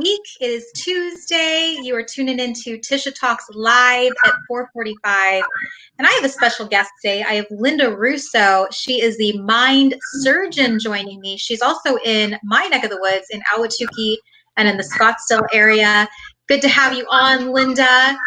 week. It is Tuesday. You are tuning into Tisha Talks live at 4:45. And I have a special guest today. I have Linda Rouseau. She is the mind surgeon joining me. She's also in my neck of the woods in Ahwatukee and in the Scottsdale area. Good to have you on, Linda.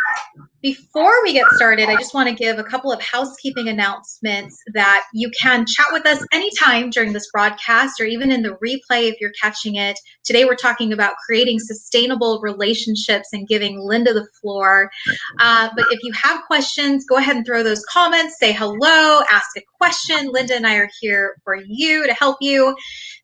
Before we get started, I just want to give a couple of housekeeping announcements that you can chat with us anytime during this broadcast or even in the replay if you're catching it. Today, we're talking about creating sustainable relationships and giving Linda the floor. But if you have questions, go ahead and throw those comments, say hello, ask a question. Linda and I are here for you to help you.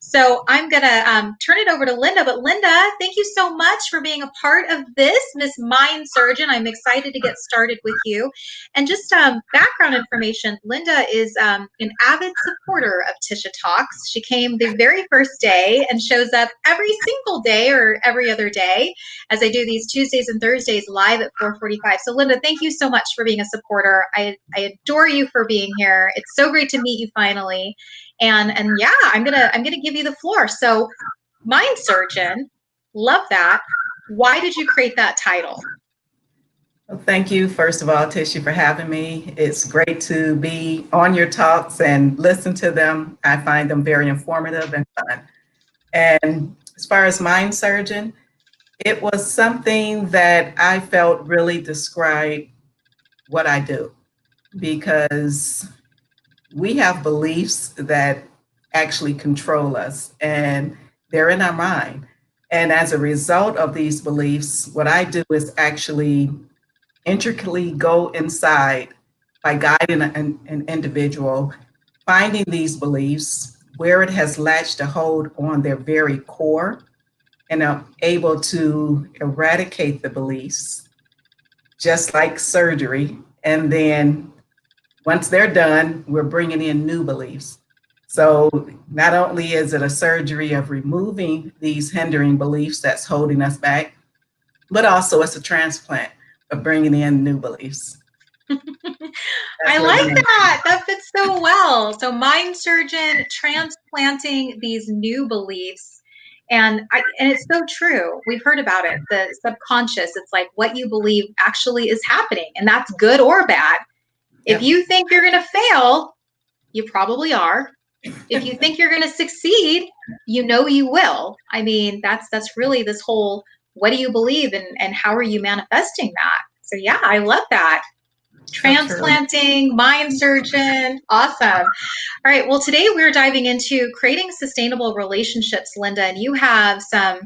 So I'm going to turn it over to Linda. But Linda, thank you so much for being a part of this, Miss Mind Surgeon. I'm excited to get started with you. And just background information, Linda is an avid supporter of Tisha Talks. She came the very first day and shows up every single day or every other day as I do these Tuesdays and Thursdays live at 4:45. So Linda, thank you so much for being a supporter. I adore you for being here. It's so great to meet you finally. And yeah, I'm gonna give you the floor. So, mind surgeon, love that. Why did you create that title? Well, thank you, first of all, Tisha, for having me. It's great to be on your talks and listen to them. I find them very informative and fun. And as far as mind surgeon, it was something that I felt really described what I do, because we have beliefs that actually control us, and they're in our mind. And as a result of these beliefs, what I do is actually intricately go inside by guiding an individual, finding these beliefs, where it has latched a hold on their very core, and I'm able to eradicate the beliefs, just like surgery. And then once they're done, we're bringing in new beliefs. So not only is it a surgery of removing these hindering beliefs that's holding us back, but also it's a transplant of bringing in new beliefs. I like that. That fits so well. So mind surgeon, transplanting these new beliefs. And it's so true. We've heard about it. The subconscious, it's like what you believe actually is happening. And that's good or bad. If you think you're going to fail, you probably are. If you think you're going to succeed, you know you will. I mean, that's really this whole, what do you believe and how are you manifesting that? So yeah, I love that. Transplanting, mind surgeon, awesome. All right, well, today we're diving into creating sustainable relationships, Linda, and you have some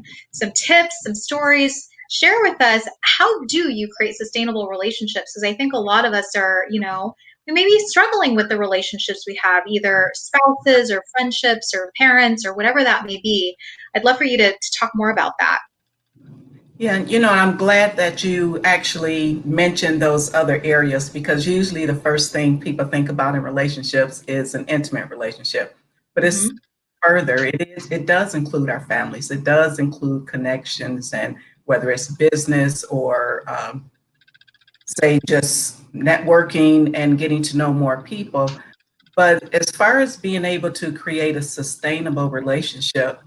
tips, some stories. Share with us, how do you create sustainable relationships? Because I think a lot of us are, we may be struggling with the relationships we have, either spouses or friendships or parents or whatever that may be. I'd love for you to talk more about that. Yeah, and I'm glad that you actually mentioned those other areas, because usually the first thing people think about in relationships is an intimate relationship. But it's further. It does include our families. It does include connections, and whether it's business or say just networking and getting to know more people. But as far as being able to create a sustainable relationship,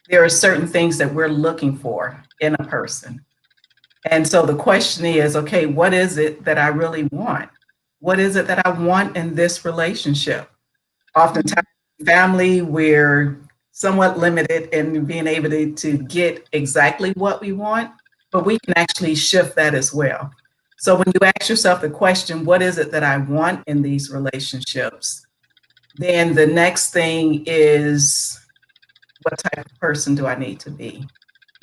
there are certain things that we're looking for in a person. And so the question is, okay, what is it that I really want? What is it that I want in this relationship? Oftentimes, family, we're somewhat limited in being able to get exactly what we want, but we can actually shift that as well. So when you ask yourself the question, what is it that I want in these relationships? Then the next thing is, what type of person do I need to be?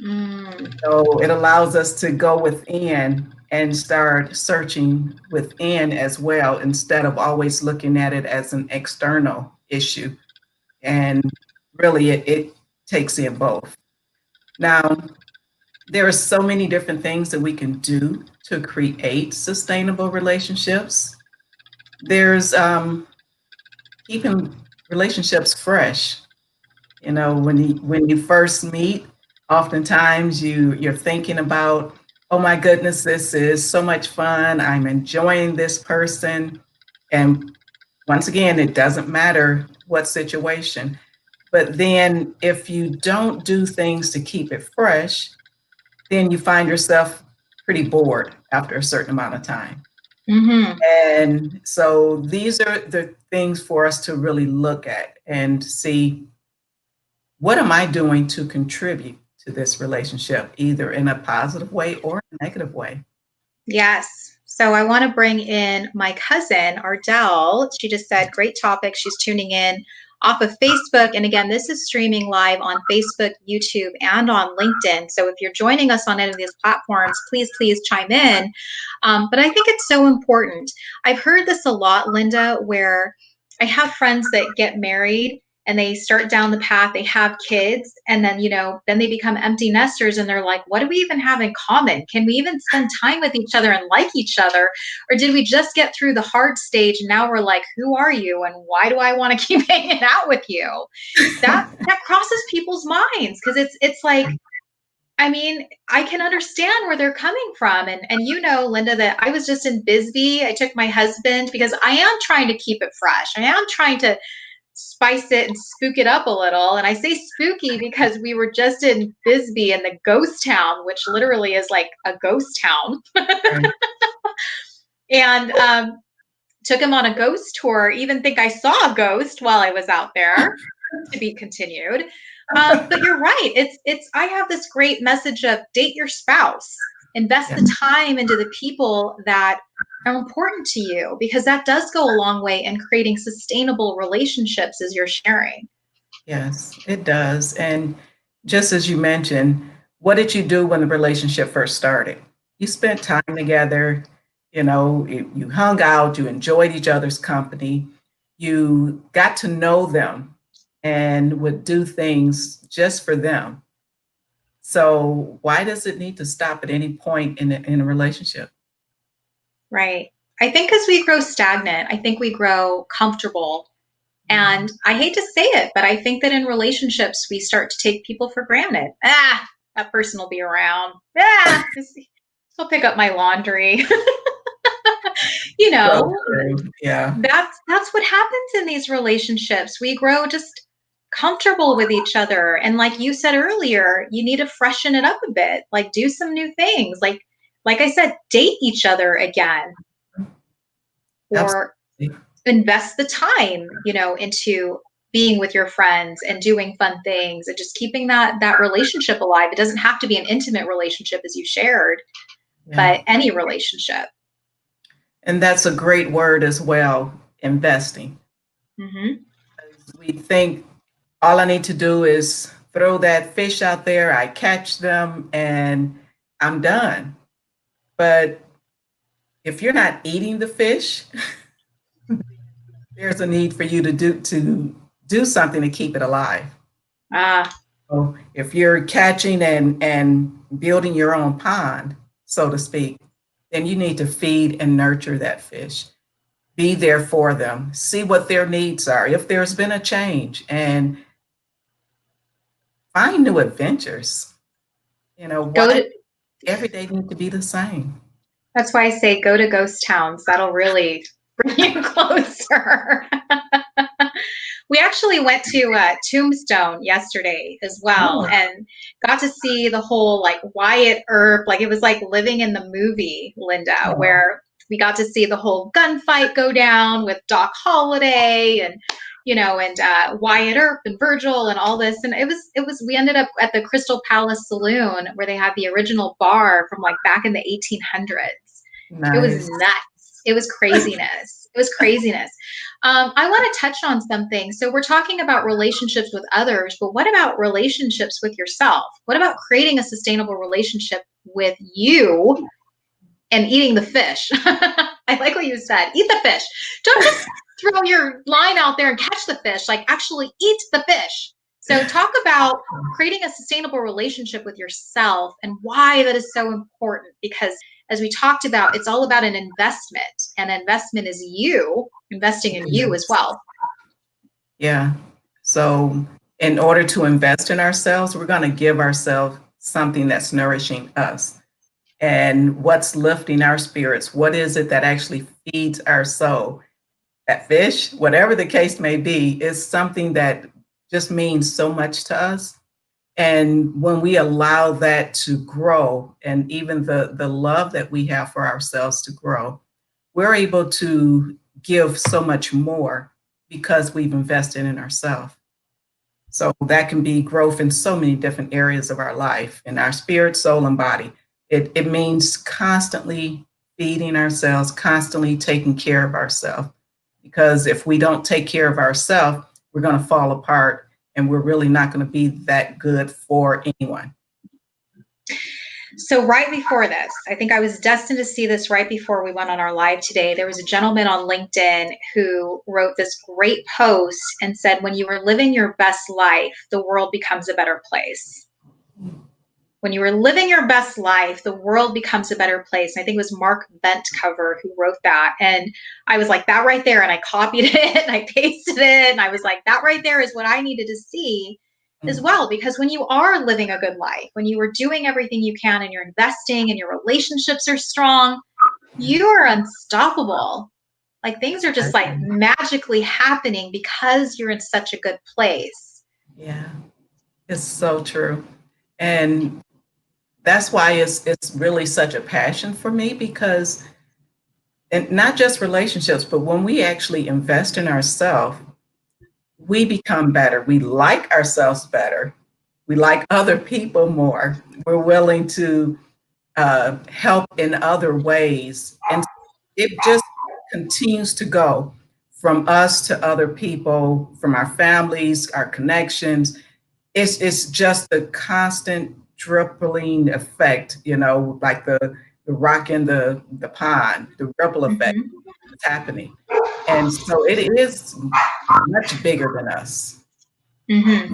So it allows us to go within and start searching within as well, instead of always looking at it as an external issue. And really, it takes in both. Now, there are so many different things that we can do to create sustainable relationships. There's keeping relationships fresh. When you first meet, oftentimes you're thinking about, oh my goodness, this is so much fun. I'm enjoying this person. And once again, it doesn't matter what situation. But then if you don't do things to keep it fresh, then you find yourself pretty bored after a certain amount of time. Mm-hmm. And so these are the things for us to really look at and see, what am I doing to contribute to this relationship, either in a positive way or a negative way? Yes. So I want to bring in my cousin, Ardell. She just said, great topic. She's tuning in off of Facebook. And again, this is streaming live on Facebook, YouTube, and on LinkedIn. So if you're joining us on any of these platforms, please chime in. But I think it's so important. I've heard this a lot, Linda, where I have friends that get married and they start down the path, they have kids, and then, then they become empty nesters and they're like, what do we even have in common? Can we even spend time with each other and like each other? Or did we just get through the hard stage and now we're like, who are you? And why do I want to keep hanging out with you? That crosses people's minds because it's like, I mean, I can understand where they're coming from. And Linda, that I was just in Bisbee. I took my husband because I am trying to keep it fresh. I am trying to spice it and spook it up a little. And I say spooky because we were just in Bisbee in the ghost town, which literally is like a ghost town. Right. And took him on a ghost tour. Even think I saw a ghost while I was out there. To be continued. But you're right. It's I have this great message of date your spouse, invest the time into the people that are important to you, because that does go a long way in creating sustainable relationships, as you're sharing. Yes, it does. And just as you mentioned, what did you do when the relationship first started? You spent time together, you hung out, you enjoyed each other's company, you got to know them and would do things just for them. So why does it need to stop at any point in a relationship? Right. I think as we grow stagnant, I think we grow comfortable. And I hate to say it, but I think that in relationships, we start to take people for granted. That person will be around. He'll pick up my laundry. you know, Yeah. that's what happens in these relationships. We grow just comfortable with each other. And like you said earlier, you need to freshen it up a bit, like do some new things. Like I said, date each other again, or Absolutely. invest the time, into being with your friends and doing fun things and just keeping that relationship alive. It doesn't have to be an intimate relationship, as you shared, Yeah. but any relationship. And that's a great word as well, investing. Mm-hmm. We think all I need to do is throw that fish out there, I catch them, and I'm done. But if you're not eating the fish, there's a need for you to do something to keep it alive. Ah, So if you're catching and building your own pond, so to speak, then you need to feed and nurture that fish. Be there for them. See what their needs are. If there's been a change, and find new adventures. go Why to every day need to be the same? that's why I say go to ghost towns. That'll really bring you closer. We actually went to Tombstone yesterday as well, Oh, and got to see the whole like Wyatt Earp. Like it was like living in the movie, Linda, oh, where we got to see the whole gunfight go down with Doc Holliday and Wyatt Earp and Virgil and all this. And it was we ended up at the Crystal Palace Saloon where they had the original bar from like back in the 1800s. It was nice. nuts. It was craziness. It was craziness. I want to touch on something. So we're talking about relationships with others, but what about relationships with yourself? What about creating a sustainable relationship with you and eating the fish? I like what you said. Eat the fish. Don't just throw your line out there and catch the fish. Like actually eat the fish. So talk about creating a sustainable relationship with yourself and why that is so important, because as we talked about, it's all about an investment, and investment is you investing in you as well. Yeah. So, in order to invest in ourselves, we're going to give ourselves something that's nourishing us. And what's lifting our spirits? What is it that actually feeds our soul? That fish, whatever the case may be, is something that just means so much to us. And when we allow that to grow, and even the love that we have for ourselves to grow, we're able to give so much more because we've invested in ourselves. So that can be growth in so many different areas of our life, in our spirit, soul, and body. It means constantly feeding ourselves, constantly taking care of ourselves. Because if we don't take care of ourselves, we're going to fall apart and we're really not going to be that good for anyone. So right before this, I think I was destined to see this right before we went on our live today. There was a gentleman on LinkedIn who wrote this great post and said, when you are living your best life, the world becomes a better place. When you are living your best life, the world becomes a better place. And I think it was Mark Bentcover who wrote that. And I was like, that right there. And I copied it and I pasted it. And I was like, that right there is what I needed to see as well. Because when you are living a good life, when you are doing everything you can and you're investing and your relationships are strong, you are unstoppable. Like things are just like magically happening because you're in such a good place. Yeah, it's so true. And that's why it's really such a passion for me, because and not just relationships, but when we actually invest in ourselves, we become better. We like ourselves better. We like other people more. We're willing to help in other ways. And it just continues to go from us to other people, from our families, our connections. It's just the constant dribbling effect, like the rock in the pond, the ripple effect that's happening. And so it is much bigger than us. Mm-hmm.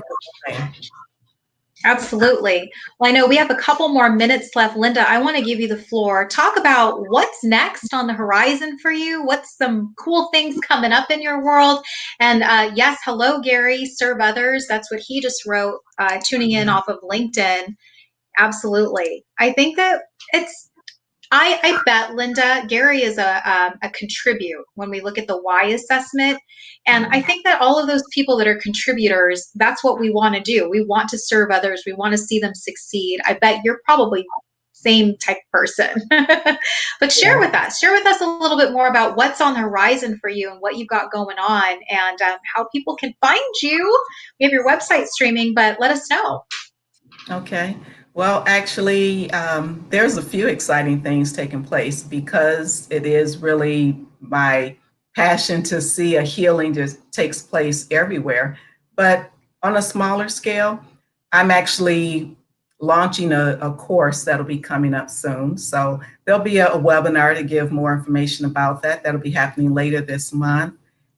Absolutely. Well, I know we have a couple more minutes left. Linda, I want to give you the floor. Talk about what's next on the horizon for you. What's some cool things coming up in your world? And yes, hello, Gary, serve others. That's what he just wrote, tuning in off of LinkedIn. Absolutely. I think that I bet, Linda, Gary is a contribute when we look at the why assessment. And I think that all of those people that are contributors, that's what we want to do. We want to serve others. We want to see them succeed. I bet you're probably same type person. But share with us a little bit more about what's on the horizon for you and what you've got going on and how people can find you. We have your website streaming, but let us know. Okay. Well, actually, there's a few exciting things taking place because it is really my passion to see a healing just takes place everywhere. But on a smaller scale, I'm actually launching a course that'll be coming up soon. So there'll be a webinar to give more information about that. That'll be happening later this month.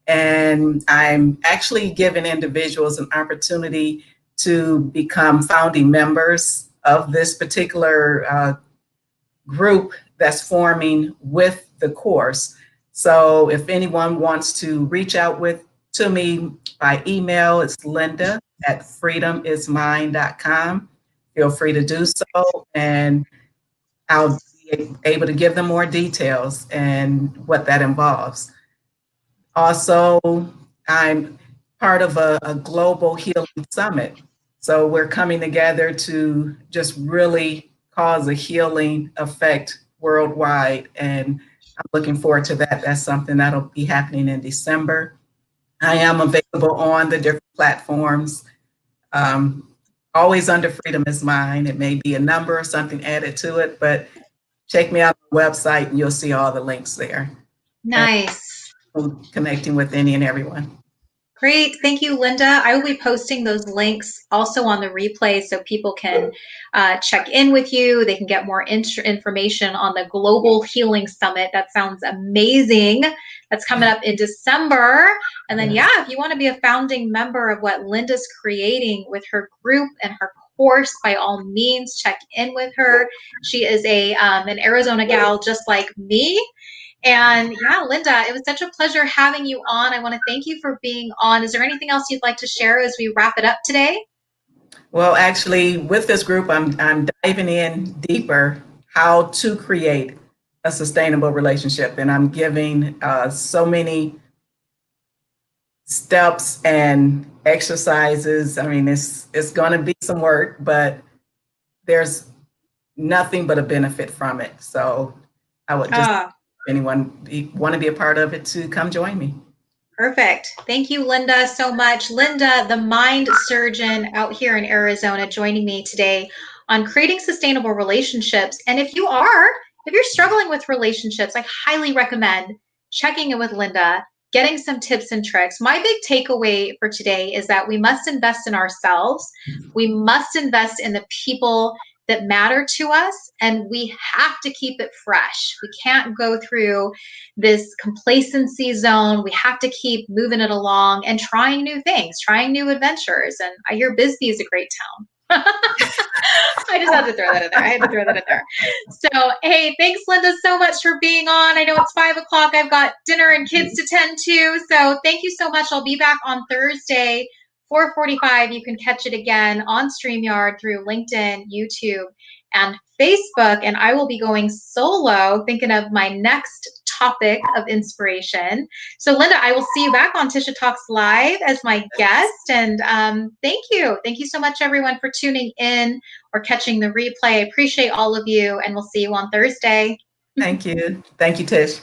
And I'm actually giving individuals an opportunity to become founding members of this particular group that's forming with the course. So if anyone wants to reach out to me by email, it's linda@freedomismine.com. Feel free to do so, and I'll be able to give them more details and what that involves. Also, I'm part of a global healing summit. So we're coming together to just really cause a healing effect worldwide. And I'm looking forward to that. That's something that'll be happening in December. I am available on the different platforms, always under Freedom is Mine. It may be a number or something added to it, but check me out on the website and you'll see all the links there. Nice. And connecting with any and everyone. Great. Thank you, Linda. I will be posting those links also on the replay so people can check in with you. They can get more information on the Global Healing Summit. That sounds amazing. That's coming up in December. And then, yeah, if you want to be a founding member of what Linda's creating with her group and her course, by all means, check in with her. She is an Arizona gal just like me. And yeah, Linda, it was such a pleasure having you on. I want to thank you for being on. Is there anything else you'd like to share as we wrap it up today? Well, actually, with this group, I'm diving in deeper how to create a sustainable relationship, and I'm giving so many steps and exercises. I mean, it's going to be some work, but there's nothing but a benefit from it. So I would just, Ah, if anyone want to be a part of it, to come join me. perfect. Thank you, Linda, so much. Linda, the mind surgeon out here in Arizona, joining me today on creating sustainable relationships. And if you're struggling with relationships, I highly recommend checking in with Linda, getting some tips and tricks. My big takeaway for today is that we must invest in ourselves. We must invest in the people that matter to us, and we have to keep it fresh. We can't go through this complacency zone. We have to keep moving it along and trying new things, trying new adventures. And I hear Bisbee is a great town. I just had to throw that in there. I had to throw that in there. So, hey, thanks, Linda, so much for being on. I know it's 5 o'clock. I've got dinner and kids to tend to. So, thank you so much. I'll be back on Thursday, 4:45. You can catch it again on StreamYard through LinkedIn, YouTube, and Facebook. And I will be going solo, thinking of my next topic of inspiration. So, Linda, I will see you back on Tisha Talks Live as my guest. And thank you. Thank you so much, everyone, for tuning in or catching the replay. I appreciate all of you, and we'll see you on Thursday. Thank you. Thank you, Tish.